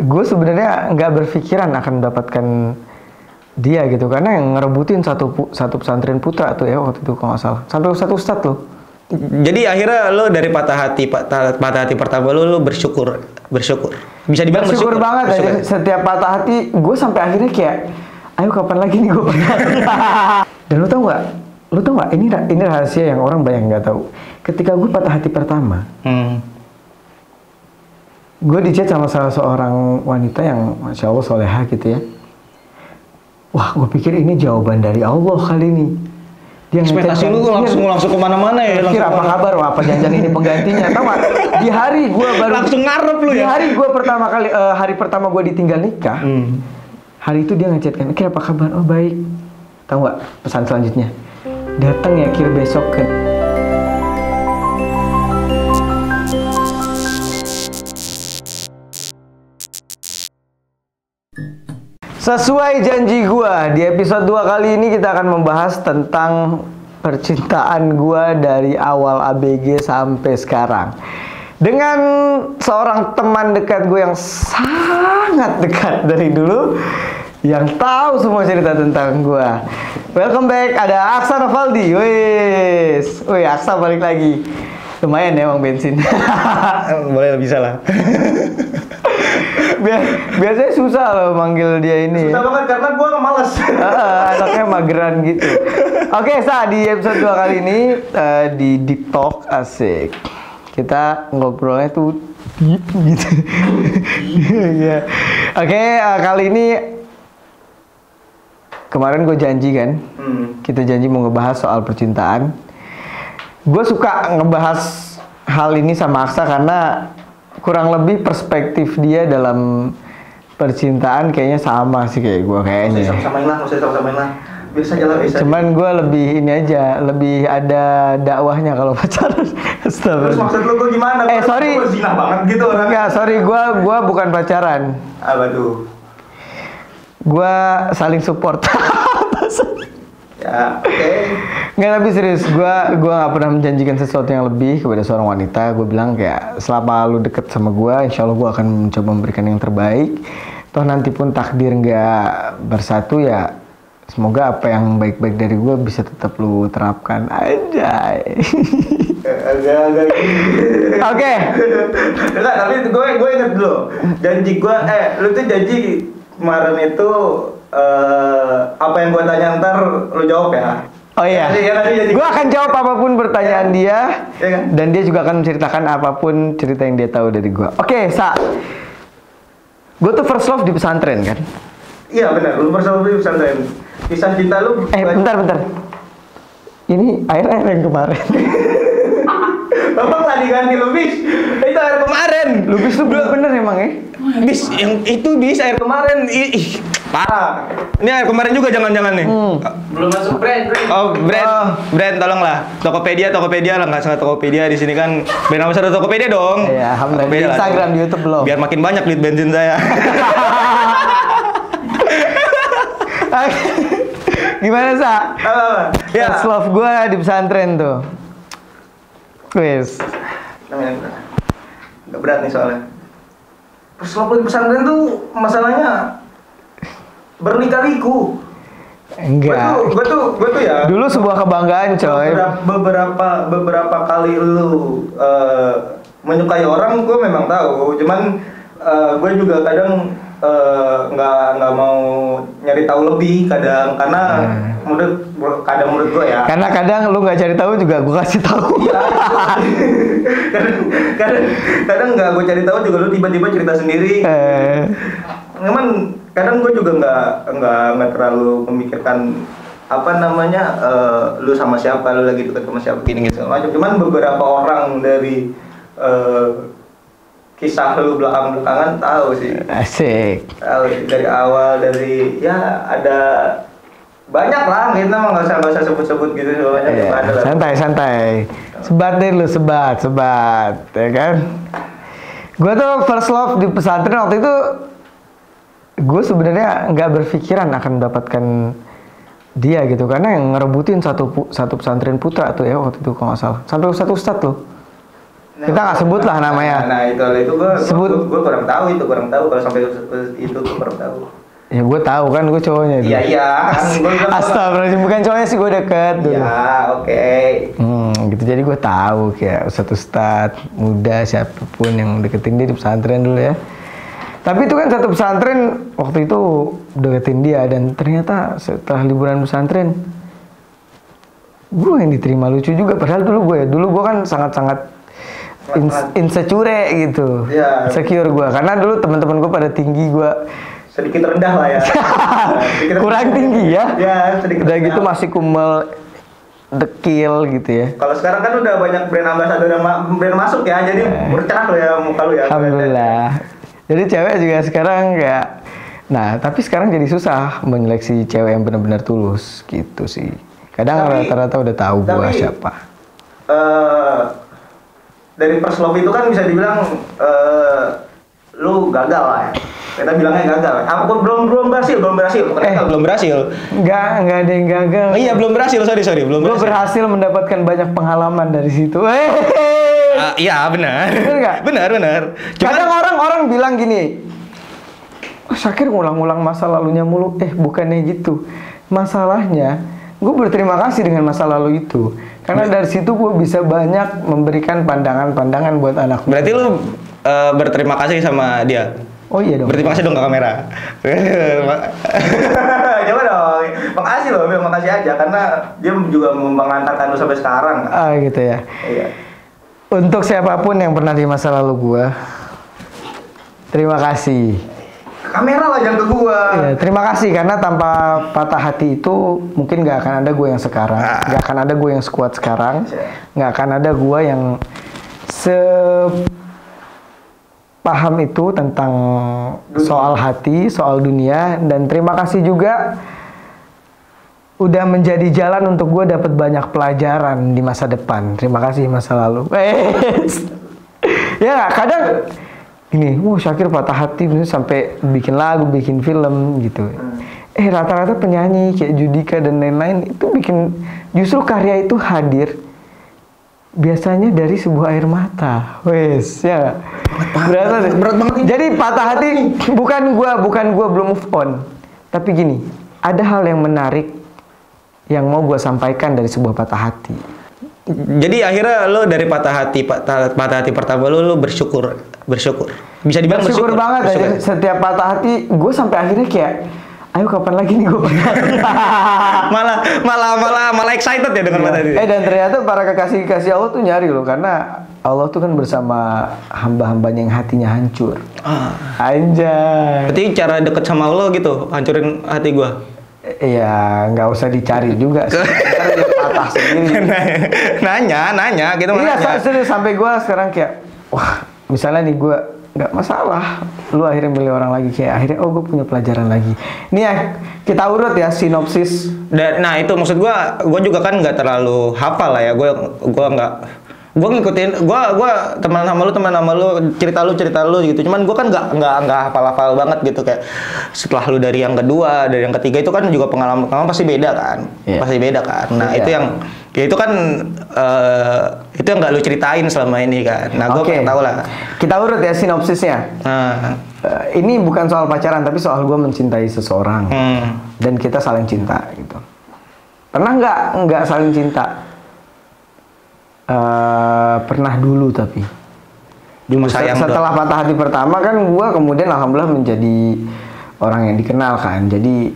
gue sebenarnya nggak berpikiran akan mendapatkan dia gitu, karena yang ngerebutin satu pesantren putra tuh ya waktu itu kalau nggak salah, sampai satu ustadz loh. Jadi akhirnya lo dari patah hati pertama lo bersyukur bisa dibilang Bersyukur banget bersyukur. aja. Setiap patah hati gue sampai akhirnya kayak, ayo kapan lagi nih gue patah hati. Dan lo tau nggak ini rahasia yang orang banyak nggak tahu. Ketika gue patah hati pertama, gue di chat sama salah seorang wanita yang masya Allah soleha gitu ya. Wah, gue pikir ini jawaban dari Allah kali ini. Dia ekspektasi lu langsung kemana-mana ya. Pikir apa kabar, apa jangan ini penggantinya. Tahu nggak? Di hari gue baru langsung ngarep lu ya. Di hari gue pertama kali hari pertama gue ditinggal nikah. Hari itu dia ngechat kan, Kir apa kabar? Oh baik. Tahu nggak pesan selanjutnya? Datang ya Kir besok ke. Sesuai janji gua, di episode 2 kali ini kita akan membahas tentang percintaan gua dari awal ABG sampai sekarang. Dengan seorang teman dekat gue yang sangat dekat dari dulu, yang tahu semua cerita tentang gua. Welcome back, ada Aksa Novaldi. Wih, Aksa balik lagi. Lumayan ya emang bensin. Boleh bisa lah. Biasanya susah loh manggil dia ini. Susah banget karena gue males. Anaknya mageran gitu. Oke, di episode 2 kali ini di Deep Talk asik. Kita ngobrolnya tuh deep gitu. Ya. Oke, kali ini kemarin gue janji kan, kita janji mau ngebahas soal percintaan. Gue suka ngebahas hal ini sama Aksa karena kurang lebih perspektif dia dalam percintaan kayaknya sama sih kayak gue kayaknya. Sama-samain lah. Biasa aja lah. Cuman gue lebih ini aja, lebih ada dakwahnya kalau pacaran. Terus maksud lu gue gimana? Sorry. Gue zina banget gitu orang. Enggak, sorry, gue bukan pacaran. Apa tuh? Gue saling support. Ya, oke. Nggak, tapi serius, gue nggak pernah menjanjikan sesuatu yang lebih kepada seorang wanita. Gue bilang kayak selama lu deket sama gue, insya Allah gue akan mencoba memberikan yang terbaik. Toh nanti pun takdir nggak bersatu ya, semoga apa yang baik-baik dari gue bisa tetap lu terapkan aja. Agak Oke. Enggak, tapi gue inget dulu. Janji gue, lu tuh janji kemarin itu apa yang gue tanya ntar lu jawab ya. Oh iya, gue akan jawab apapun pertanyaan dia, kan? dan dia juga akan menceritakan apapun cerita yang dia tahu dari gue. Oke, gue tuh first love di pesantren kan? Iya benar, lu first love di pesantren. Kisah cinta lu. Bentar. Ini air yang kemarin. Bapak nggak diganti lu bis. Itu air kemarin. Lu bis tuh bener emang ya? Bis yang itu air kemarin. Ih, parah. Ini air kemarin juga jangan-jangan nih. Belum masuk brand. Oh, brand tolonglah. Tokopedia lah, nggak salah Tokopedia di sini kan. Brand nama satu Tokopedia dong. Iya, alhamdulillah. Di Instagram, di YouTube belum. Biar makin banyak duit bensin saya. Gimana, Sa? Ya. First love gue di pesantren tuh. Wes. Nggak berat nih soalnya. First love di pesantren tuh masalahnya berlika-liku. Enggak. Gue tuh ya. Dulu sebuah kebanggaan, coy. Beberapa kali lu menyukai orang, gue memang tahu. Cuman gue juga kadang nggak mau nyari tahu lebih kadang karena menurut gue ya. Karena kadang lu nggak cari tahu juga gue kasih tahu. Iya. kadang nggak gue cari tahu juga lu tiba-tiba cerita sendiri. Memang kadang gue juga nggak terlalu memikirkan apa namanya lu sama siapa, lu lagi dekat sama siapa gini gitu macam. Cuman beberapa orang dari kisah lu belakangan tahu sih. Asik. Tahu dari awal dari ya ada banyak lah, kita mah nggak usah sebut-sebut gitu semuanya. Yeah, santai. Sebat deh lu, sebat ya kan. Gue tuh first love di pesantren waktu itu, gue sebenarnya nggak berpikiran akan mendapatkan dia gitu, karena yang ngerebutin satu pesantren putra tuh ya waktu itu kalau nggak salah, sampai satu ustadz loh. Kita nggak sebut lah namanya. Nah itu gue kurang tahu kalau sampai itu gue kurang tahu. Ya gue tahu kan, gue cowoknya itu. Iya. Astagfirullahaladzim, bukan cowoknya sih, gue deket dulu. Ya oke. Gitu, jadi gue tahu kayak ustadz muda siapapun yang deketin dia di pesantren dulu ya. Tapi itu kan satu pesantren waktu itu deketin dia, dan ternyata setelah liburan pesantren gue yang diterima lucu juga. Padahal dulu gue kan sangat-sangat insecure gitu, ya. Insecure gue karena dulu teman-teman gue pada tinggi, gue sedikit rendah lah ya. Kurang tinggi ya. Ya sedikit. Udah gitu masih kumel, dekil gitu ya. Kalau sekarang kan udah banyak brand ambassador yang brand masuk ya, jadi bercerah lo ya muka lo ya. Alhamdulillah. Jadi cewek juga sekarang kayak, nah tapi sekarang jadi susah menyeleksi cewek yang benar-benar tulus gitu sih. Kadang rata-rata udah tahu gua siapa. Dari first love itu kan bisa dibilang lu gagal lah ya. Kita bilangnya gagal. Aku belum berhasil. Bukan belum berhasil. Enggak ada yang gagal. Iya, belum berhasil. Sorry, belum berhasil. Gue berhasil mendapatkan banyak pengalaman dari situ. Iya, benar. Benar nggak? Benar. Kadang orang bilang gini, Syakir ngulang-ngulang masa lalunya mulu. Bukannya gitu. Masalahnya, gue berterima kasih dengan masa lalu itu. Karena dari situ gue bisa banyak memberikan pandangan-pandangan buat anak. Berarti lu berterima kasih sama dia? Oh iya dong. Berterima kasih dong ke kamera. Coba dong. Makasih loh, makasih aja karena dia juga mengantarkan lu sampai sekarang. Gitu ya. Iya. Untuk siapapun yang pernah di masa lalu gue, terima kasih. Kamera lah, jangan ke gua. Iya, terima kasih karena tanpa patah hati itu mungkin gak akan ada gue yang sekarang, gak akan ada gue yang sekuat sekarang, gak akan ada gue yang paham itu tentang soal hati, soal dunia. Dan terima kasih juga udah menjadi jalan untuk gue dapat banyak pelajaran di masa depan. Terima kasih masa lalu. Ya kadang gini, Syakir patah hati sampai bikin lagu, bikin film gitu. Rata-rata penyanyi kayak Judika dan lain-lain itu bikin, justru karya itu hadir biasanya dari sebuah air mata. Ya. Berat banget. Jadi patah hati bukan gua belum move on. Tapi gini, ada hal yang menarik yang mau gua sampaikan dari sebuah patah hati. Jadi akhirnya lo dari patah hati pertama lo bersyukur. Bisa dibilang bersyukur banget aja. Setiap patah hati gue sampai akhirnya kayak, ayo kapan lagi nih gue patah hati. malah excited ya dengan patah hati. Dan ternyata para kekasih Allah tuh nyari lo, karena Allah tuh kan bersama hamba-hambanya yang hatinya hancur. Anjay. Berarti cara deket sama lo gitu, hancurin hati gue. Iya, nggak usah dicari juga sih. Ntar dia patah sendiri. Nanya gitu. Iya, serius sampai gue sekarang kayak, wah, misalnya nih gue nggak masalah, lu akhirnya milih orang lagi, kayak akhirnya gue punya pelajaran lagi. Nih ya, kita urut ya sinopsis. Nah itu maksud gue juga kan nggak terlalu hafal lah ya, gue ngikutin, gue teman sama lu, cerita lu gitu. Cuman gue kan nggak hafal banget gitu, kayak setelah lu dari yang kedua, dari yang ketiga itu kan juga pengalaman pasti beda kan, pasti beda kan. Nah itu yang ya itu kan itu yang nggak lu ceritain selama ini kan. Nah gue pengen tahu lah. Kita urut ya sinopsisnya. Ini bukan soal pacaran tapi soal gue mencintai seseorang dan kita saling cinta gitu. Pernah nggak saling cinta? Pernah dulu, tapi dulu setelah patah hati pertama kan gue kemudian alhamdulillah menjadi orang yang dikenal kan, jadi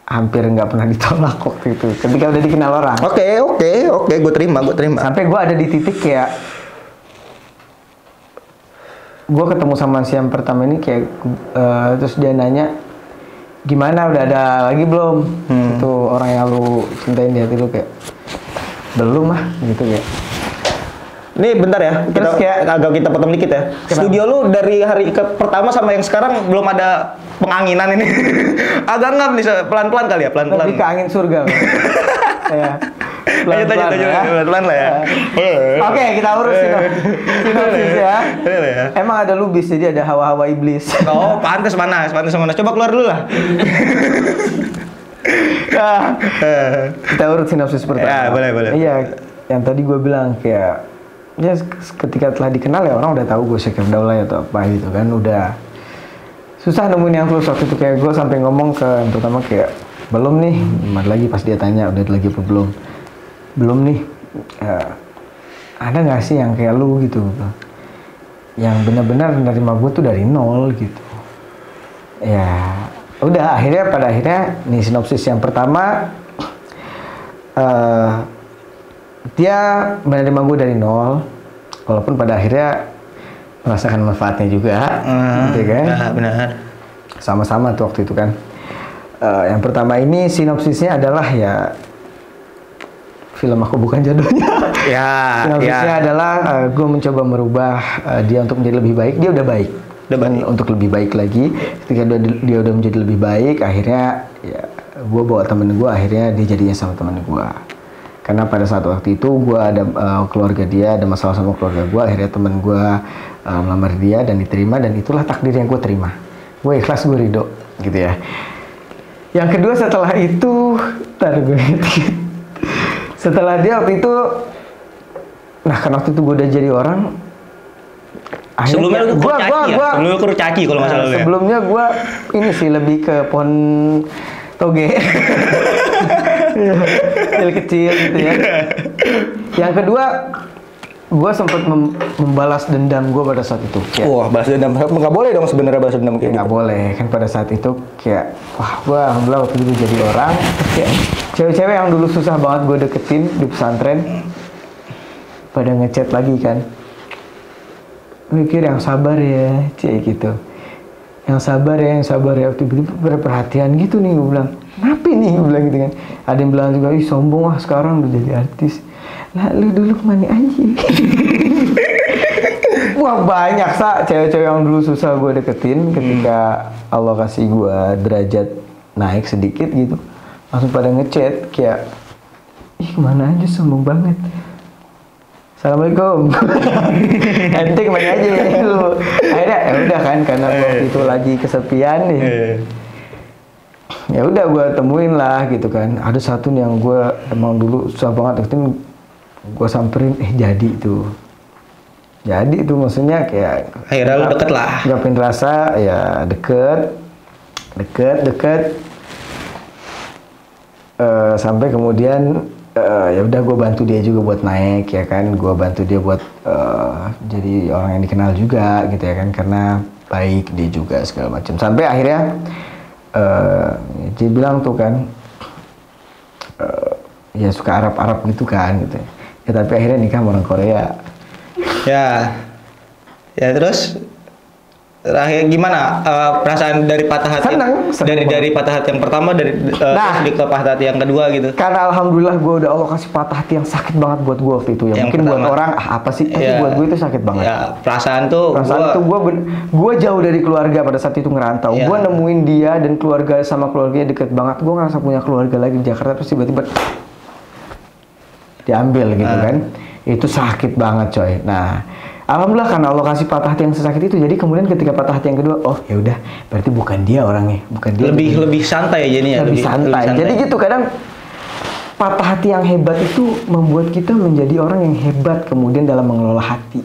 hampir nggak pernah ditolak waktu itu ketika udah dikenal orang. Oke, gue terima. Sampai gue ada di titik kayak gue ketemu sama si yang pertama ini kayak terus dia nanya, gimana udah ada lagi belum? Itu orang yang lu cintain di hati lu, kayak belum gitu kayak. Ini bentar ya, kita potong dikit ya. Kenapa? Studio lu dari hari pertama sama yang sekarang belum ada penganginan ini. Agak ngap nih, pelan-pelan kali ya, pelan-pelan. Lebih ke angin surga. Ya. Pelan-pelan lah ya. Oke, kita urus sinopsis ya. Emang ada lubis, jadi ada hawa-hawa iblis. Oh, pantas panas. Coba keluar dulu lah. Kita urut sinopsis pertama. Ya, boleh. Iya, yang tadi gue bilang kayak ya ketika telah dikenal ya orang udah tahu gue Syakir Daulay atau apa gitu kan, udah susah nemuin yang tulus. Waktu itu kayak gue sampai ngomong ke yang pertama kayak belum nih, lagi pas dia tanya udah lagi apa belum nih, ada nggak sih yang kayak lu gitu, yang benar-benar menerima gue tuh dari nol gitu. Ya udah pada akhirnya nih sinopsis yang pertama, dia menerima gue dari nol, walaupun pada akhirnya merasakan manfaatnya juga, gitu kan? Benar. Sama-sama tuh waktu itu kan. Yang pertama ini sinopsisnya adalah ya film Aku Bukan Jodohnya. Ya. Sinopsisnya adalah gue mencoba merubah dia untuk menjadi lebih baik. Dia udah baik. Dan untuk lebih baik lagi, ketika dia udah menjadi lebih baik, akhirnya ya gue bawa temen gue, akhirnya dia jadinya sama temen gue. Karena pada saat waktu itu gue ada keluarga dia, ada masalah sama keluarga gue, akhirnya temen gue melamar dia dan diterima, dan itulah takdir yang gue terima. Gue ikhlas, gue ridho gitu ya. Yang kedua setelah itu, setelah dia waktu itu, nah kan waktu itu gue udah jadi orang. Sebelumnya lu kurcaci kalau nggak salah. Sebelumnya gue ini sih lebih ke pohon toge. Kecil gitu ya. Yang kedua, gue sempat membalas dendam gue pada saat itu. Kayak, wah, balas dendam nggak boleh dong sebenarnya, balas dendam kayak nggak boleh kan pada saat itu. Kayak wah, gue alhamdulillah waktu itu jadi orang. Kayak cewek-cewek yang dulu susah banget gue deketin di pesantren pada ngechat lagi kan, mikir yang sabar ya, gitu. Yang sabar ya. Tiba-tiba berperhatian gitu nih, gue bilang, kenapa nih? Gue bilang gitu kan. Ada yang bilang juga, ih sombong ah sekarang udah jadi artis. Lah lu dulu kemana aja? Wah banyak cewek-cewek yang dulu susah gue deketin, ketika Allah kasih gue derajat naik sedikit gitu, langsung pada ngechat kayak, ih kemana aja sombong banget. Assalamualaikum. Ente kemana aja lu? Akhirnya ya udah kan, karena waktu itu lagi kesepian nih. Ya udah gue temuin lah gitu kan. Ada satu nih yang gue emang dulu susah banget deketin, gue samperin, jadi tuh. Jadi itu maksudnya kayak akhirnya lu deket lah. Ngapin rasa ya deket. Sampai kemudian ya udah gue bantu dia juga buat naik ya kan, gue bantu dia buat jadi orang yang dikenal juga gitu ya kan, karena baik dia juga segala macam. Sampai akhirnya dia bilang tuh kan ya suka Arab gitu kan gitu ya, tapi akhirnya nikah sama orang Korea. Ya terus terakhir gimana perasaan dari patah hati? Senang dari patah hati yang pertama, dari di patah hati yang kedua gitu. Karena alhamdulillah gue udah Allah kasih patah hati yang sakit banget buat gue waktu itu ya. Yang mungkin pertama, buat orang apa sih, tapi buat gue itu sakit banget. Ya, perasaan tuh gue jauh dari keluarga pada saat itu, ngerantau. Gue nemuin dia dan keluarga sama keluarganya deket banget. Gue ngerasa punya keluarga lagi di Jakarta, terus tiba-tiba diambil gitu kan. Itu sakit banget coy. Nah, alhamdulillah karena Allah kasih patah hati yang sesakit itu, jadi kemudian ketika patah hati yang kedua, oh ya udah, berarti bukan dia orangnya, bukan dia. Lebih santai ya jadinya. Lebih santai. Jadi gitu, kadang patah hati yang hebat itu membuat kita menjadi orang yang hebat kemudian dalam mengelola hati.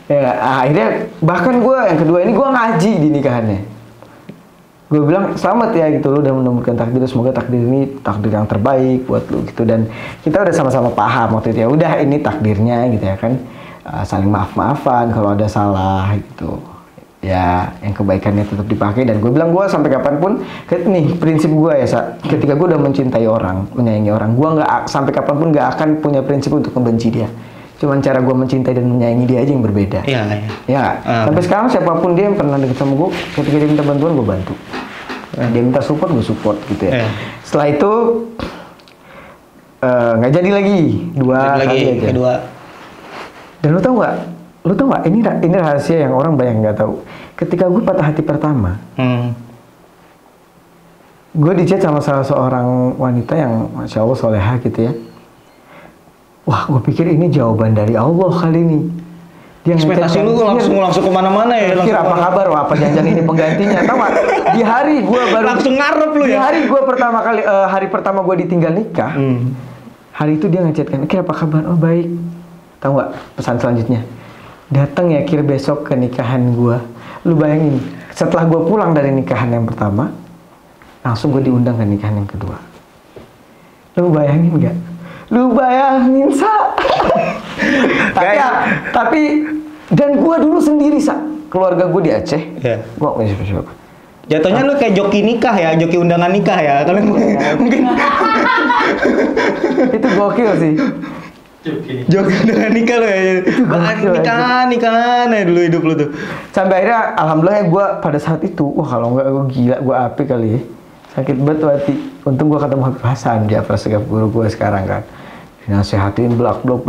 Ya, akhirnya bahkan gue yang kedua ini gue ngaji di nikahannya. Gue bilang selamat ya gitu, lu udah menemukan takdir, semoga takdir ini takdir yang terbaik buat lu gitu. Dan kita udah sama-sama paham waktu itu ya, udah ini takdirnya gitu ya kan. Saling maaf-maafan kalau ada salah gitu ya, yang kebaikannya tetap dipakai. Dan gue bilang gue sampai kapanpun, nih prinsip gue ya ketika gue udah mencintai orang, menyayangi orang, gue nggak sampai kapanpun nggak akan punya prinsip untuk membenci dia. Cuman cara gue mencintai dan menyayangi dia aja yang berbeda. Ya. Sampai sekarang siapapun dia yang pernah deket sama gue, ketika dia minta bantuan gue bantu, dia minta support gue support gitu ya. Setelah itu nggak jadi lagi dua kali aja. Kedua. Dan lu tau nggak? Ini rahasia yang orang banyak nggak tahu. Ketika gue patah hati pertama, gue dicat sama salah seorang wanita yang masya Allah soleha gitu ya. Wah, gue pikir ini jawaban dari Allah kali ini. Dia ekspektasi lu langsung kemana-mana ya. Pikir apa kabar? Wah, apa jangan ini penggantinya? Tahu nggak? Di hari gue baru langsung ngarep lu ya. Di hari gue pertama kali hari pertama gue ditinggal nikah. Hari itu dia ngechat kan, kira apa kabar? Oh baik. Tahu nggak pesan selanjutnya? Datang ya Kir besok ke nikahan gue. Lu bayangin, setelah gue pulang dari nikahan yang pertama, langsung gue diundang ke nikahan yang kedua. Lu bayangin nggak? Lu bayangin, Sa. tapi dan gue dulu sendiri, Sa. Keluarga gue di Aceh. Iya. Gue nggak punya siapa-siapa. Jatuhnya lu kayak joki nikah ya, joki undangan nikah ya. Kalau mungkin Itu gokil sih. joki undangan nikah lu ya. Nikahan ya dulu hidup lu tuh. Sampai akhirnya alhamdulillah gue pada saat itu, wah kalau enggak gue gila, gue apik kali ya. Sakit banget tuh hati. Untung gue ketemu Habib Hasan, dia prasegat guru gue sekarang kan. Nasihatin blak 2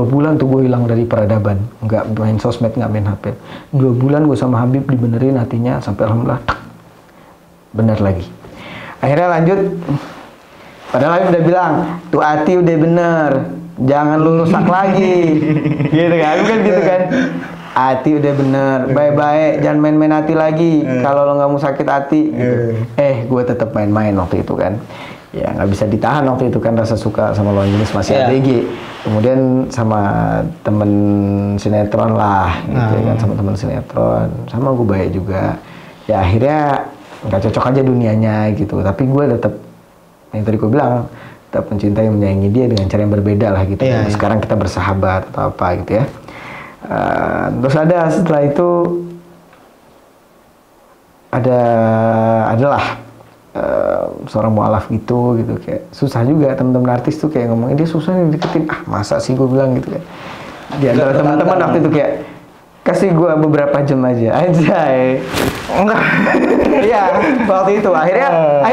bulan tuh gue hilang dari peradaban. Enggak main sosmed, enggak main HP. 2 bulan gue sama Habib dibenerin hatinya sampai alhamdulillah bener lagi. Akhirnya lanjut. Padahal Habib udah bilang, tuh hati udah bener, jangan lu rusak lagi. Gitu kan, bukan gitu kan. Hati udah bener, baik-baik, jangan main-main hati lagi. Kalau lo nggak mau sakit hati, gitu. Gue tetap main-main waktu itu kan. Ya nggak bisa ditahan waktu itu kan rasa suka sama lawan jenis masih ABG. Kemudian sama temen sinetron lah, gitu kan, sama temen sinetron. Sama gue baik juga. Ya akhirnya nggak cocok aja dunianya gitu. Tapi gue tetap yang tadi gue bilang, tetap mencintai, menyayangi dia dengan cara yang berbeda lah gitu. Sekarang kita bersahabat atau apa gitu ya. Terus setelah itu adalah seorang mualaf gitu kayak susah juga. Teman-teman artis tuh kayak ngomongin dia susah nih deketin, masa sih gue bilang gitu kan. Di antara teman-teman waktu itu kayak kasih gue beberapa jam aja enggak. Iya, waktu itu akhirnya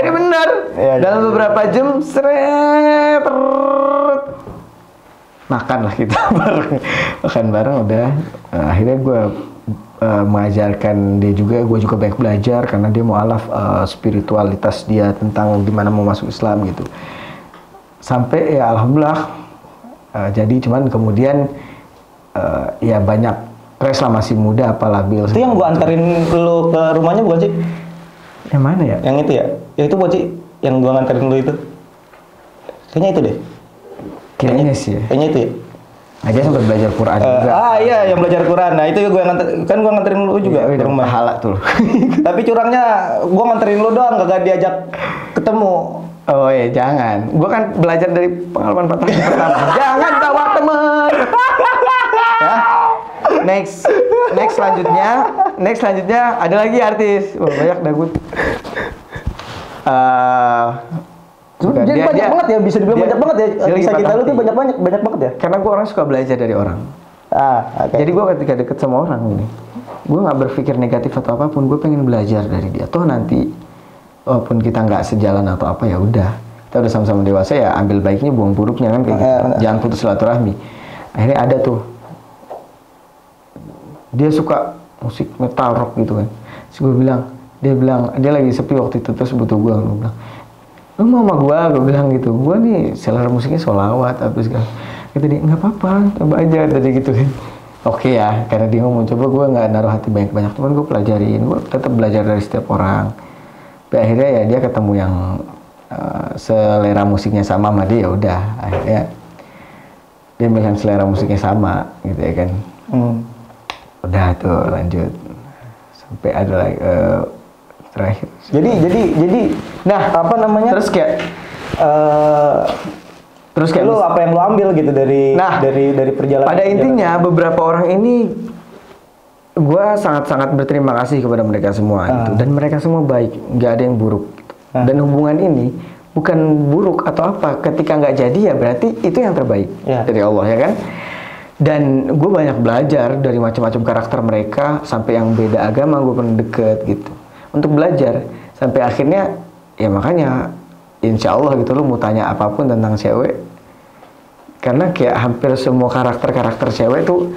benar. Dalam beberapa jam makan lah kita makan bareng udah. Akhirnya gue mengajarkan dia juga, gue juga banyak belajar karena dia mualaf, spiritualitas dia tentang gimana mau masuk Islam gitu. Sampai ya alhamdulillah jadi, cuman kemudian ya banyak crash lah, masih muda apa labil. Itu yang gue anterin lu ke rumahnya bukan sih? Yang mana ya? Yang itu ya? Ya itu bukan sih? Yang gue nganterin lu itu? Kayaknya itu deh. Kayaknya sih ya. Kayaknya itu ya? Nah, dia sempat belajar Quran juga. Iya, yang belajar Quran. Nah itu gue nganterin lu juga ke rumah. Pahala tuh. Tapi curangnya gue nganterin lu doang, gak diajak ketemu. Oh iya, jangan. Gue kan belajar dari pengalaman pertama. Jangan bawa temen. Ya. Next selanjutnya ada lagi artis. Banyak dagut. Jadi banyak banget ya, bisa dibilang banyak banget ya. Kisah kita lu tuh banyak banget ya. Karena gue orang suka belajar dari orang. Okay. Jadi gue ketika deket sama orang ini, gue nggak berpikir negatif atau apapun. Gue pengen belajar dari dia. Toh nanti, walaupun kita nggak sejalan atau apa, ya udah. Kita udah sama-sama dewasa ya, ambil baiknya, buang buruknya kan kayak gitu. Jangan putus silaturahmi. Akhirnya ada tuh, dia suka musik metal rock gitu kan. Terus dia bilang dia lagi sepi waktu itu, terus butuh gue bilang, lu mau sama gue bilang gitu, gue nih selera musiknya sholawat apa segala. Kata dia, nggak apa-apa, coba aja tadi gitu kan. Oke ya, karena dia ngomong coba, gue nggak naruh hati banyak-banyak, cuman gue pelajarin, gue tetap belajar dari setiap orang. Tapi akhirnya ya dia ketemu yang selera musiknya sama dia, ya udah akhirnya dia bilang selera musiknya sama gitu ya kan. Udah tuh lanjut sampai ada lagi terakhir. Jadi nah apa namanya, terus kayak lu apa yang lu ambil gitu dari perjalanan. Pada intinya beberapa orang ini gue sangat berterima kasih kepada mereka semua gitu. Dan mereka semua baik, nggak ada yang buruk gitu. Dan hubungan ini bukan buruk atau apa, ketika nggak jadi ya berarti itu yang terbaik dari Allah ya kan. Dan gue banyak belajar dari macam-macam karakter mereka, sampai yang beda agama gue pernah deket gitu untuk belajar, sampai akhirnya ya makanya insya Allah gitu, lu mau tanya apapun tentang cewek, karena kayak hampir semua karakter cewek tuh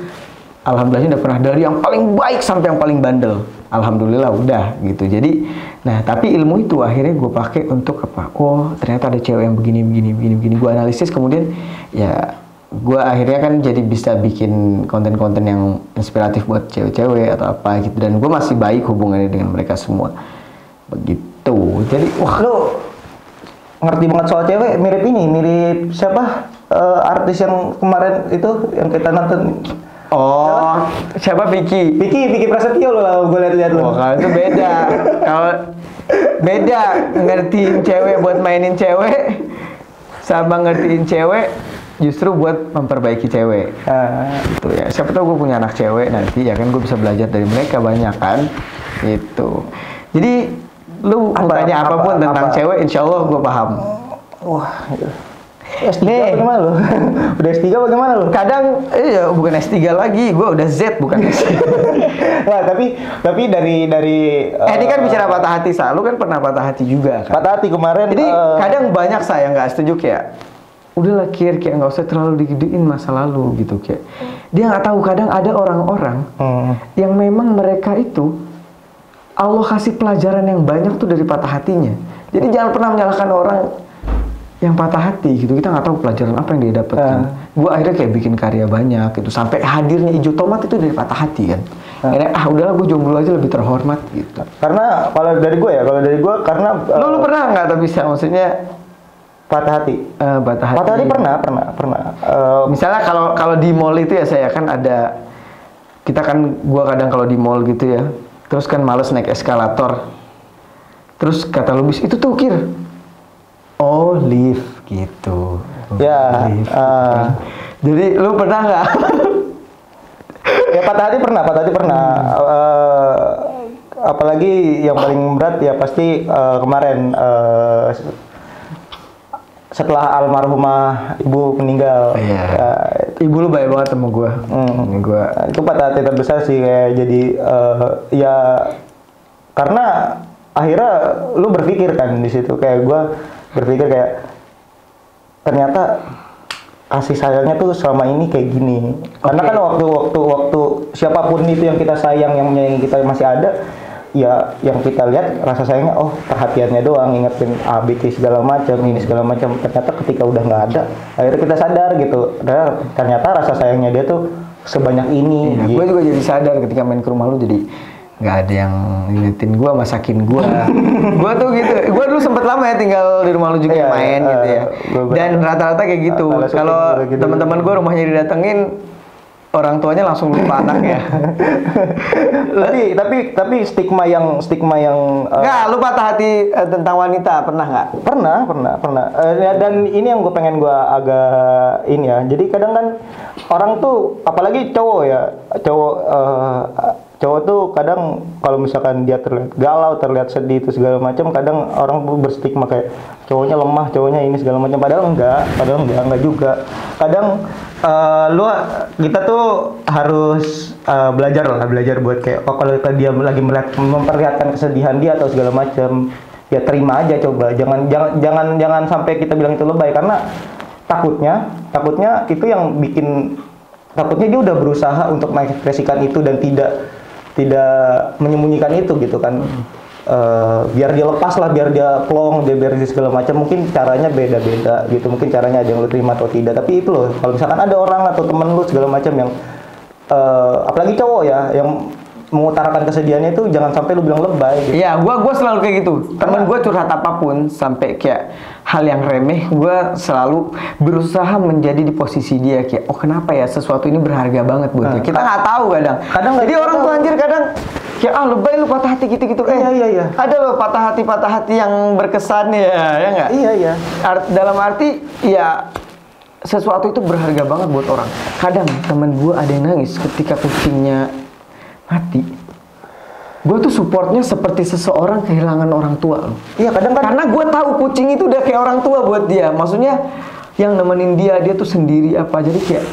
alhamdulillah udah pernah, dari yang paling baik sampai yang paling bandel, alhamdulillah udah gitu. Jadi nah tapi ilmu itu akhirnya gue pakai untuk apa, oh ternyata ada cewek yang begini gue analisis, kemudian ya gue akhirnya kan jadi bisa bikin konten-konten yang inspiratif buat cewek-cewek atau apa gitu. Dan gue masih baik hubungannya dengan mereka semua begitu. Jadi lu ngerti banget soal cewek, mirip siapa artis yang kemarin itu yang kita nonton. Oh, siapa Vicky Prasetyo lo, gue lihat lo. Oh, kalau itu beda. Kalau beda ngertiin cewek buat mainin cewek sama ngertiin cewek justru buat memperbaiki cewek. Gitu ya. Siapa tahu gue punya anak cewek nanti ya kan gue bisa belajar dari mereka banyak kan. Gitu. Jadi lu mau tanya apapun tentang cewek, insya Allah gue paham. Wah, S3 bagaimana lo? Udah S3 bagaimana lo? Kadang bukan S3 lagi, gue udah Z bukan S3. Nah, tapi dari ini kan bicara patah hati, lu kan pernah patah hati juga kan? Patah hati kemarin. Jadi kadang banyak saya nggak setuju kayak udahlah kayak nggak usah terlalu digedein masa lalu gitu kayak. Dia nggak tahu kadang ada orang-orang yang memang mereka itu Allah kasih pelajaran yang banyak tuh dari patah hatinya. Jadi jangan pernah menyalahkan orang yang patah hati gitu, kita nggak tahu pelajaran apa yang dia dapatkan. Gue akhirnya kayak bikin karya banyak gitu, sampai hadirnya Ijo Tomat itu dari patah hati kan. Akhirnya udahlah gue jomblo aja lebih terhormat gitu. Karena kalau dari gue karena lu pernah nggak tapi bisa maksudnya patah hati? Patah hati pernah. Misalnya kalau di mall itu ya saya kan ada, kita kan gue kadang kalau di mall gitu ya, terus kan males naik eskalator, terus kata Lubis itu tuh Kir, oh lift gitu. Ya. Lift, gitu kan. Jadi lu pernah nggak? Ya patah hati pernah. Apalagi yang paling berat ya pasti kemarin setelah almarhumah ibu meninggal. Iya. Ibu lu baik banget sama gue. Itu patah hati terbesar sih kayak jadi ya karena akhirnya lu berpikir kan di situ kayak gue berpikir kayak ternyata kasih sayangnya tuh selama ini kayak gini. Karena kan waktu siapapun itu yang kita sayang, yang menyayangi kita masih ada, ya yang kita lihat rasa sayangnya perhatiannya doang, ingetin A, B, C segala macam, ini segala macam. Ternyata ketika udah nggak ada, akhirnya kita sadar gitu. Ternyata rasa sayangnya dia tuh sebanyak ini. Iya, gitu. Gue juga jadi sadar ketika main ke rumah lu, jadi nggak ada yang ingetin gue, masakin gue. Gue tuh gitu. Gue dulu sempet lama ya tinggal di rumah lu juga main gitu ya. Dan rata-rata kayak gitu. Kalau gitu, teman-teman gue rumahnya didatengin, orang tuanya langsung lupa anaknya. tapi stigma yang nggak, lu patah hati tentang wanita pernah nggak? Pernah. Dan ini yang gue pengen gue agak ini ya. Jadi kadang kan orang tuh apalagi cowok tuh kadang kalau misalkan dia terlihat galau, terlihat sedih itu segala macam, kadang orang berstigma kayak cowoknya lemah, cowoknya ini segala macam. Padahal enggak juga. Kadang kita tuh harus belajar buat kayak kalau dia lagi memperlihatkan kesedihan dia atau segala macam, ya terima aja, coba. Jangan sampai kita bilang itu lebay, karena takutnya itu yang bikin, takutnya dia udah berusaha untuk mengekspresikan itu dan tidak menyembunyikan itu gitu kan. Biar dia lepas lah, biar dia plong, biar dia segala macam. Mungkin caranya beda-beda gitu, mungkin caranya ada yang lu terima atau tidak. Tapi itu loh, kalau misalkan ada orang atau temen lu segala macam yang apalagi cowok ya, yang mengutarakan kesedihannya itu, jangan sampai lu bilang lebay gitu. Iya, gua selalu kayak gitu. Temen gue curhat apapun, sampai kayak hal yang remeh, gue selalu berusaha menjadi di posisi dia kayak, kenapa ya sesuatu ini berharga banget buat dia. Kita nggak tahu kadang. Jadi orang tuh anjir kadang kayak lebay lu patah hati gitu-gitu. Iya. Ada loh patah hati yang berkesan ya nggak? Iya. Dalam arti ya sesuatu itu berharga banget buat orang. Kadang temen gue ada yang nangis ketika kucingnya mati. Gue tuh supportnya seperti seseorang kehilangan orang tua loh. Iya, kadang kan. Karena gue tahu kucing itu udah kayak orang tua buat dia. Maksudnya yang nemenin dia tuh sendiri apa, jadi kayak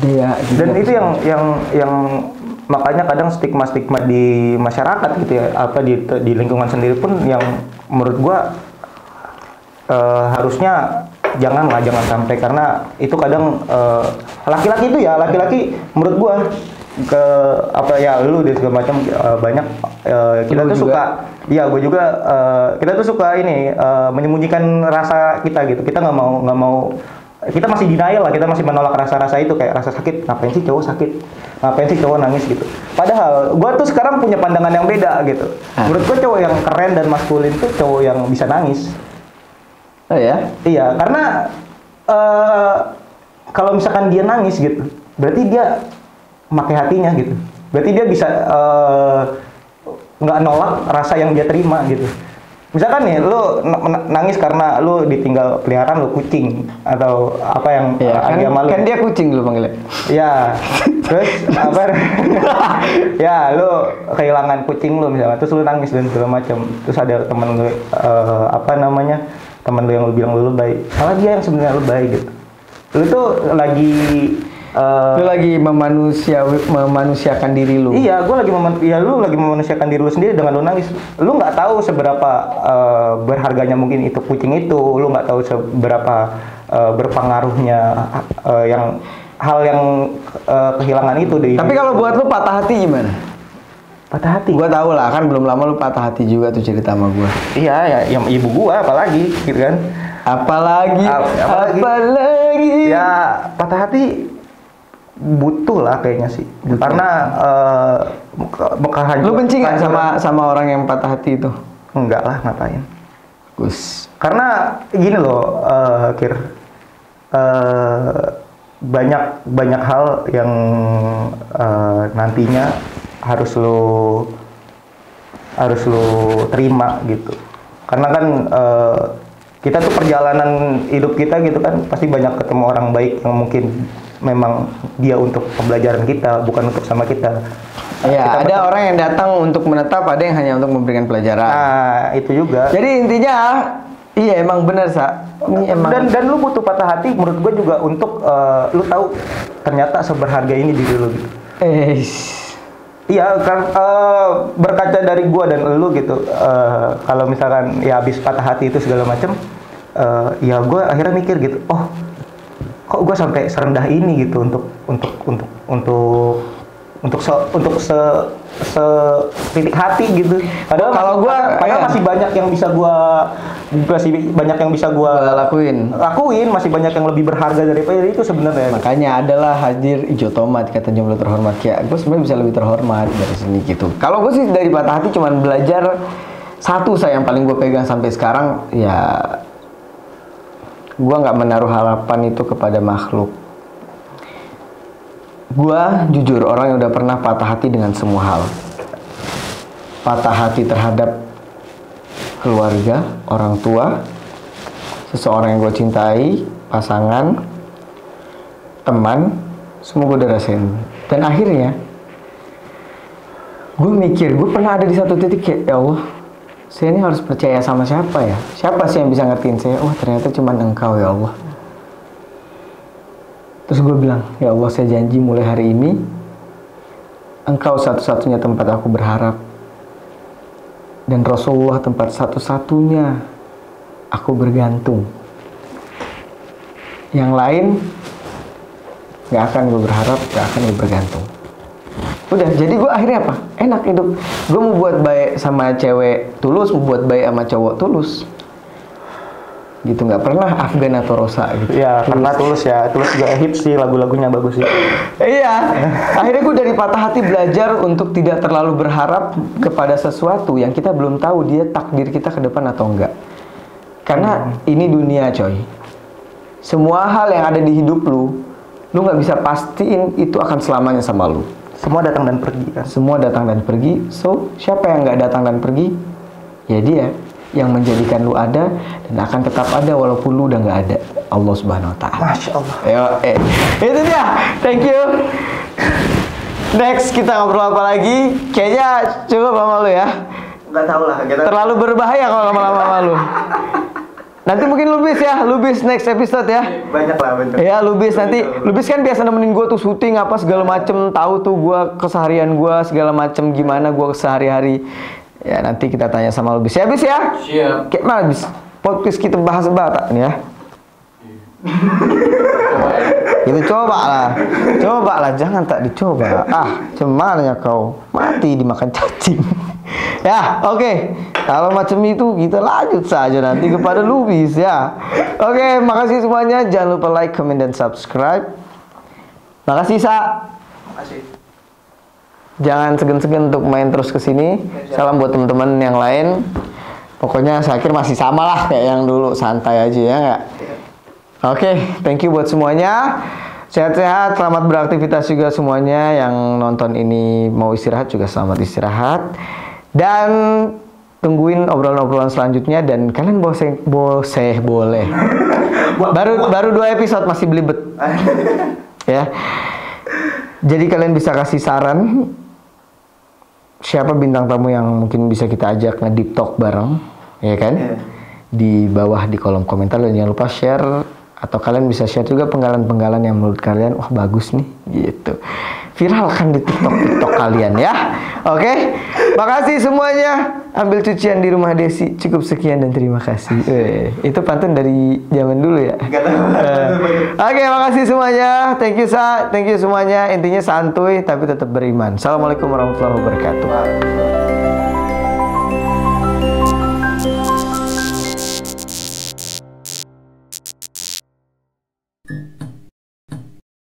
dia. Gitu. Dan itu yang makanya kadang stigma di masyarakat gitu ya, apa di lingkungan sendiri pun yang menurut gue harusnya jangan sampai, karena itu kadang laki-laki menurut gue ke apa ya, lu dan segala macam banyak kita tuh suka, ya gue juga kita tuh suka ini menyembunyikan rasa kita gitu. Kita nggak mau kita masih denial lah, kita masih menolak rasa-rasa itu, kayak rasa sakit. Ngapain sih cowok sakit, ngapain sih cowok nangis gitu. Padahal gue tuh sekarang punya pandangan yang beda gitu. Menurut gue cowok yang keren dan maskulin tuh cowok yang bisa nangis. Oh ya? Iya, karena kalau misalkan dia nangis gitu, berarti dia pakai hatinya gitu. Berarti dia bisa nggak nolak rasa yang dia terima gitu. Misalkan nih, lu nangis karena lu ditinggal peliharaan lu kucing atau apa yang dia malu. Kan dia kucing lu panggilnya. Ya, terus apa? Ya, lu kehilangan kucing lu misalnya, terus lu nangis dan segala macam. Terus ada teman lu teman lu yang lu bilang lu lebay. Salah dia yang sebenarnya lebay gitu. Lu tuh lagi lu lagi memanusiakan diri lu. Iya, lu lagi memanusiakan diri lu sendiri dengan lu nangis. Lu nggak tahu seberapa berharganya mungkin itu kucing itu. Lu nggak tahu seberapa berpengaruhnya kehilangan itu deh. Tapi kalau buat lu patah hati gimana? Patah hati? Gua tahu lah, kan belum lama lu patah hati juga tuh cerita sama gua. Iya, ya, yang ibu gua apalagi, gitu kan? Apalagi. Ya, patah hati butuh lah kayaknya sih. Butuh. Karena lu benci nggak sama orang yang patah hati itu? Enggak lah, ngapain? Gus. Karena gini loh, banyak hal yang nantinya harus lu terima gitu. Karena kan kita tuh perjalanan hidup kita gitu kan pasti banyak ketemu orang baik yang mungkin memang dia untuk pembelajaran kita, bukan untuk sama kita. Iya, ada orang yang datang untuk menetap, ada yang hanya untuk memberikan pelajaran. Nah, itu juga. Jadi intinya, iya emang benar, Sa. Ini emang. Dan lu butuh patah hati, menurut gue juga untuk lu tahu ternyata seberharga ini diri lu gitu. Iya, kan berkaca dari gua dan lu gitu. Kalau misalkan ya habis patah hati itu segala macam, ya gua akhirnya mikir gitu. Oh, kok gua sampai serendah ini gitu untuk titik hati gitu. Padahal kalau gua masih banyak yang bisa gua lakuin, masih banyak yang lebih berharga daripada itu sebenarnya. Makanya adalah hadir hijau tomat kata jomblo terhormat ya. Gue sebenarnya bisa lebih terhormat dari sini gitu. Kalau gue sih dari patah hati cuman belajar satu yang paling gue pegang sampai sekarang ya, gue nggak menaruh harapan itu kepada makhluk. Gua jujur orang yang udah pernah patah hati dengan semua hal. Patah hati terhadap keluarga, orang tua, seseorang yang gue cintai, pasangan, teman, semua gue udah rasain. Dan akhirnya gue mikir, gue pernah ada di satu titik kayak, ya Allah, saya ini harus percaya sama siapa ya? Siapa sih yang bisa ngertiin saya? Oh ternyata cuma Engkau ya Allah. Terus gue bilang, ya Allah saya janji mulai hari ini Engkau satu-satunya tempat aku berharap, dan Rasulullah tempat satu-satunya aku bergantung. Yang lain gak akan gue berharap, gak akan gue bergantung. Udah, jadi gue akhirnya apa? Enak hidup. Gue mau buat baik sama cewek tulus, mau buat baik sama cowok tulus. Gitu, nggak pernah Afgan atau Rosa gitu. Ya, karena tulus ya. Tulus juga hits sih, lagu-lagunya bagus sih. Iya. Akhirnya gue dari patah hati belajar untuk tidak terlalu berharap kepada sesuatu yang kita belum tahu dia takdir kita ke depan atau enggak. Karena ini dunia, coy. Semua hal yang ada di hidup lu nggak bisa pastiin itu akan selamanya sama lu. Semua datang dan pergi kan. Semua datang dan pergi. So, siapa yang nggak datang dan pergi? Ya dia yang menjadikan lu ada dan akan tetap ada walaupun lu udah nggak ada. Allah Subhanahu Wa Taala. Masya Allah. Itu dia. Thank you. Next kita ngobrol apa lagi? Kayaknya cukup sama lu ya. Nggak tahu lah. Terlalu berbahaya kalau lama-lama sama lu. Nanti mungkin Lubis next episode ya. Banyak lah bentuk. Ya Lubis nanti. Lubis kan biasa nemenin gue tuh syuting apa segala macem, tahu tuh gue keseharian gue segala macem gimana gue sehari-hari. Ya nanti kita tanya sama Lubis ya, Bis ya. Siap. Kayak mana Bis? Podcast kita bahas tak nih ya. Itu coba lah, jangan tak dicoba. Cumannya kau mati dimakan cacing. Ya, oke. Kalau macam itu kita lanjut saja nanti kepada Lubis ya. Oke, makasih semuanya. Jangan lupa like, comment, dan subscribe. Makasih Sa. Makasih. Jangan segan-segan untuk main terus ke sini. Salam buat teman-teman yang lain. Pokoknya saya kira masih sama lah kayak yang dulu, santai aja ya nggak? Oke, thank you buat semuanya. Sehat-sehat, selamat beraktivitas juga semuanya. Yang nonton ini mau istirahat juga selamat istirahat. Dan tungguin obrolan-obrolan selanjutnya. Dan kalian boleh. baru 2 episode masih belibet. Ya. Jadi kalian bisa kasih saran siapa bintang tamu yang mungkin bisa kita ajak nge-deep talk bareng, ya kan? Di bawah di kolom komentar, dan jangan lupa share, atau kalian bisa share juga penggalan-penggalan yang menurut kalian wah bagus nih gitu. Viralkan di TikTok kalian ya. Oke. Makasih semuanya. Ambil cucian di rumah Desi. Cukup sekian dan terima kasih. Itu pantun dari zaman dulu ya. Oke, makasih semuanya. Thank you Sa. Thank you semuanya. Intinya santuy tapi tetap beriman. Assalamualaikum warahmatullahi wabarakatuh.